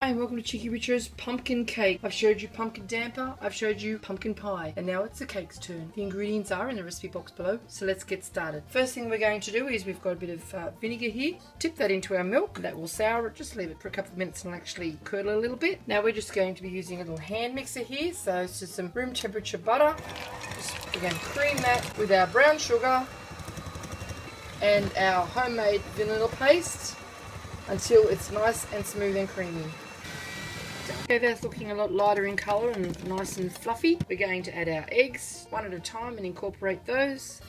Hi and welcome to Cheeky Richo's pumpkin cake. I've showed you pumpkin damper, I've showed you pumpkin pie, and now it's the cake's turn. The ingredients are in the recipe box below, so let's get started. First thing we're going to do is we've got a bit of vinegar here. Tip that into our milk. That will sour it. Just leave it for a couple of minutes and actually curdle a little bit. Now we're just going to be using a little hand mixer here. So it's just some room temperature butter. We're going to cream that with our brown sugar and our homemade vanilla paste until it's nice and smooth and creamy. Okay, that's looking a lot lighter in colour and nice and fluffy. We're going to add our eggs one at a time and incorporate those.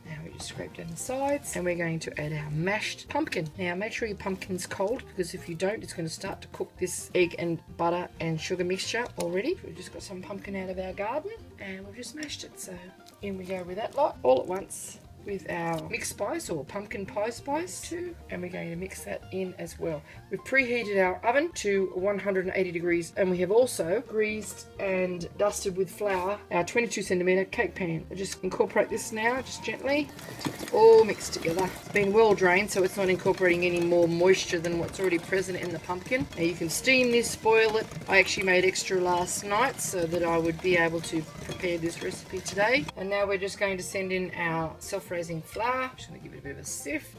Now we just scrape down the sides and we're going to add our mashed pumpkin. Now make sure your pumpkin's cold, because if you don't, it's going to start to cook this egg and butter and sugar mixture already. We've just got some pumpkin out of our garden and we've just mashed it. So in we go with that lot all at once, with our mixed spice or pumpkin pie spice too, and we're going to mix that in as well. We've preheated our oven to 180 degrees and we have also greased and dusted with flour our 22cm cake pan. I'll just incorporate this now, just gently. It's all mixed together. It's been well drained, so it's not incorporating any more moisture than what's already present in the pumpkin. Now you can steam this, boil it. I actually made extra last night so that I would be able to prepare this recipe today. And now we're just going to send in our self-raising flour. Just going to give it a bit of a sift.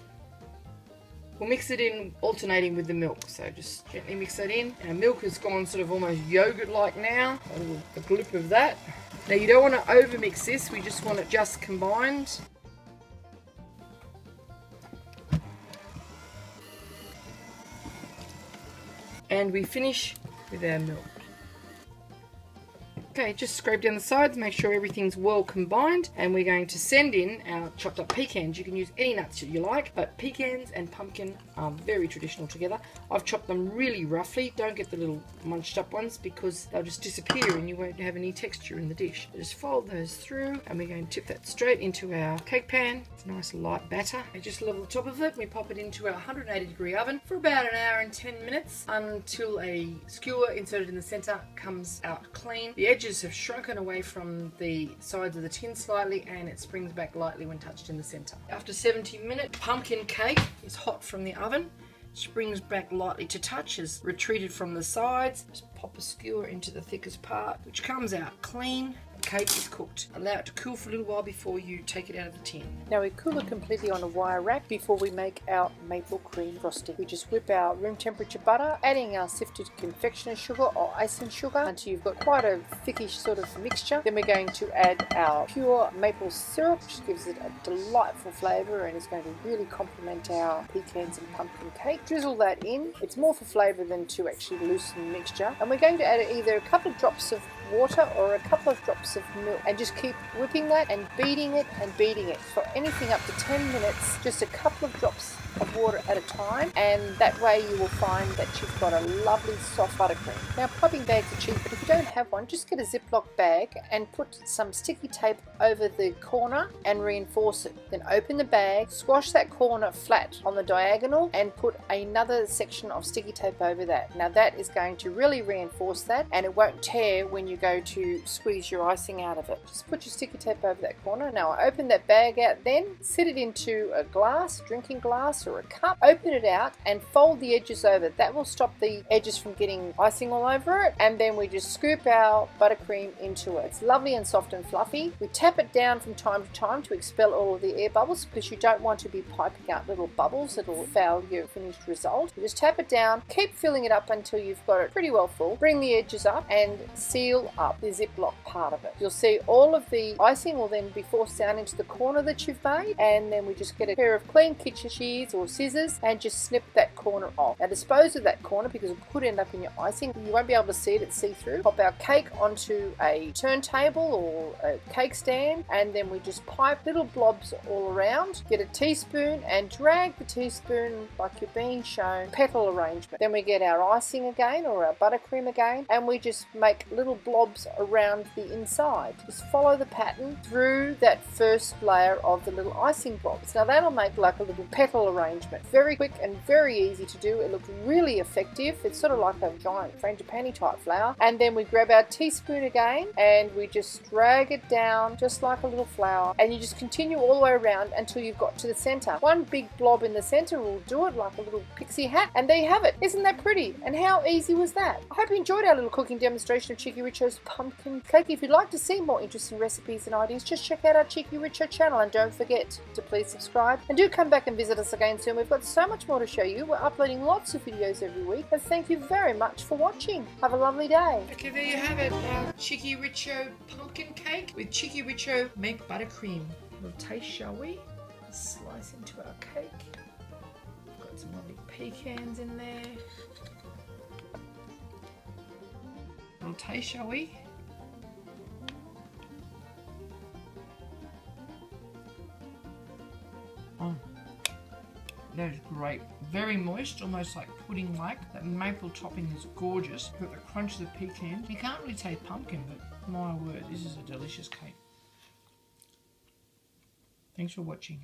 We'll mix it in alternating with the milk, so just gently mix that in. Our milk has gone sort of almost yogurt-like now, a glip of that. Now you don't want to over mix this, we just want it just combined. And we finish with our milk. Okay, just scrape down the sides, make sure everything's well combined, and we're going to send in our chopped up pecans. You can use any nuts that you like, but pecans and pumpkin are very traditional together. I've chopped them really roughly. Don't get the little munched up ones because they'll just disappear and you won't have any texture in the dish. So just fold those through and we're going to tip that straight into our cake pan. It's a nice light batter. And just level the top of it, we pop it into our 180 degree oven for about an hour and 10 minutes until a skewer inserted in the center comes out clean. The edges have shrunken away from the sides of the tin slightly and it springs back lightly when touched in the center. After 70 minutes, pumpkin cake is hot from the oven. Springs back lightly to touch, has retreated from the sides. Just pop a skewer into the thickest part, which comes out clean. The cake is cooked. Allow it to cool for a little while before you take it out of the tin. Now we cool it completely on a wire rack before we make our maple cream frosting. We just whip our room temperature butter, adding our sifted confectioners sugar or icing sugar until you've got quite a thickish sort of mixture. Then we're going to add our pure maple syrup, which gives it a delightful flavour and is going to really complement our pecans and pumpkin cake. Drizzle that in. It's more for flavour than to actually loosen the mixture. And we're going to add either a couple of drops of water or a couple of drops of milk and just keep whipping that and beating it for anything up to 10 minutes, just a couple of drops of water at a time, and that way you will find that you've got a lovely soft buttercream. Now piping bags are cheap, but if you don't have one, just get a Ziploc bag and put some sticky tape over the corner and reinforce it. Then open the bag, squash that corner flat on the diagonal and put another section of sticky tape over that. Now that is going to really reinforce that and it won't tear when you go to squeeze your icing out of it. Just put your sticky tape over that corner. Now I open that bag out, then set it into a glass, drinking glass or a cup, open it out and fold the edges over. That will stop the edges from getting icing all over it, and then we just scoop our buttercream into it. It's lovely and soft and fluffy. We tap it down from time to time to expel all of the air bubbles because you don't want to be piping out little bubbles that will foul your finished result. You just tap it down, keep filling it up until you've got it pretty well full. Bring the edges up and seal up the Ziploc part of it. You'll see all of the icing will then be forced down into the corner that you've made, and then we just get a pair of clean kitchen shears or scissors and just snip that corner off. Now dispose of that corner because it could end up in your icing. You won't be able to see it, it's see-through. Pop our cake onto a turntable or a cake stand and then we just pipe little blobs all around. Get a teaspoon and drag the teaspoon like you're being shown, petal arrangement. Then we get our icing again or our buttercream again and we just make little blobs blobs around the inside. Just follow the pattern through that first layer of the little icing blobs. Now that'll make like a little petal arrangement. Very quick and very easy to do. It looks really effective. It's sort of like a giant frangipani type flower. And then we grab our teaspoon again and we just drag it down just like a little flower, and you just continue all the way around until you've got to the center. One big blob in the center will do it like a little pixie hat, and there you have it. Isn't that pretty? And how easy was that? I hope you enjoyed our little cooking demonstration of Cheeky Richo's pumpkin cake. If you'd like to see more interesting recipes and ideas, just check out our Cheeky Richo channel, and don't forget to please subscribe, and do come back and visit us again soon. We've got so much more to show you. We're uploading lots of videos every week, and thank you very much for watching. Have a lovely day. Okay, there you have it, our Cheeky Richo pumpkin cake with Cheeky Richo Maple Buttercream. We'll taste, shall we? Slice into our cake. Got some lovely pecans in there. We'll taste, shall we? That is great. Very moist, almost like pudding-like. That maple topping is gorgeous. Got the crunch of the pecan. You can't really taste pumpkin, but my word, this is a delicious cake. Thanks for watching.